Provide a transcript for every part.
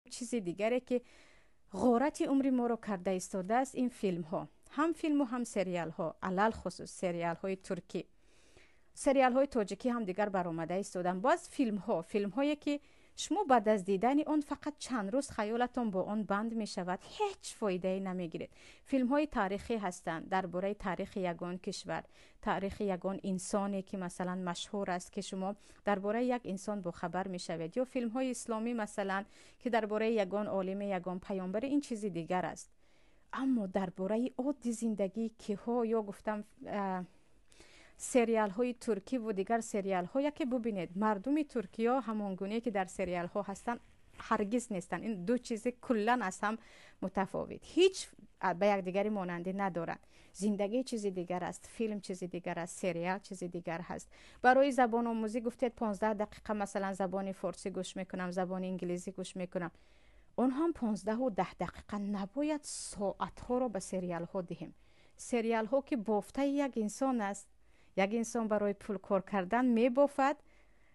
چیزی دیگره که غارت عمر ما رو کرده ایستاده است این فیلم ها، هم فیلم و هم سریال ها، علل خصوص سریال های ترکی. سریال های تاجیکی هم دیگر برآمده ایستادن. باز فیلم هایی که شما بعد از دیدن اون فقط چند روز خیالتون با اون بند می شود، هیچ فایده ای نمی گیرید. فیلم های تاریخی هستند درباره تاریخ یگان کشور، تاریخ یگان انسانی که مثلا مشهور است که شما درباره یک انسان با خبر می شوید، یا فیلم های اسلامی مثلا که درباره یگان عالم، یگان پیامبر، این چیزی دیگر است. اما درباره عادی زندگی که ها، یا گفتم سریال های ترکی و دیگر سریال ها که ببینید مردم ترکیه همان گونه که در سریال ها هستن هرگز نیستن. این دو چیز کلا از هم متفاوت، هیچ به یک دیگری ماننده ندارند. زندگی چیزی دیگر است، فیلم چیزی دیگر است، سریال چیزی دیگر هست. برای زبان آموزی گفتید 15 دقیقه مثلا زبان فارسی گوش میکنم، زبان انگلیسی گوش میکنم، اون هم 15 و 10 دقیقه. نباید ساعت ها رو به سریال ها دهیم. سریال ها که بافته یک انسان است، یک انسان برای پول کار کردن می بافد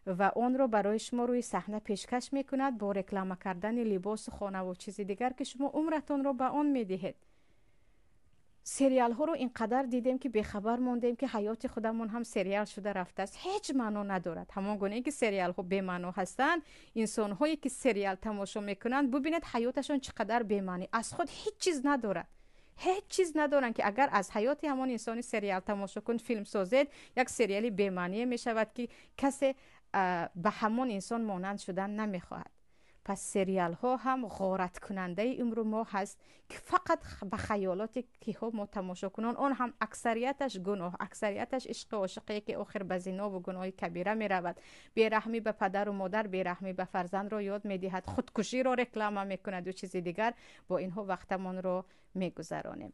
و اون رو برای شما روی صحنه پیشکش میکند با رکلام کردن لباس خانه و چیزی دیگر که شما عمرتون رو به اون میدهید. سریال ها رو اینقدر دیدیم که بیخبر موندیم که حیات خودمون هم سریال شده رفته است، هیچ معنا ندارد. همان گونه که سریال ها بی معنا هستند، انسان هایی که سریال تماشا میکنند ببینید حیاتشون چقدر بی معنی، از خود هیچ چیز ندارد، هیچ چیز ندارن که اگر از حیات همون انسانی سریال تماشا کن، فیلم سازید، یک سریالی بی معنی می شود که کسی به همون انسان مانند شدن نمیخواهد. پس سریال ها هم غارت کننده عمر ما هست که فقط به خیالات که ها ما تماشا کنن، اون هم اکثریتش گناه، اکثریتش عشق و عاشقی که آخر به زنا و گناه کبیره می رود. بیرحمی به پدر و مادر، بیرحمی به فرزند را یاد می دهد، خودکشی را رکلام می کند و چیزی دیگر. با اینها وقتمون رو می گذرانیم.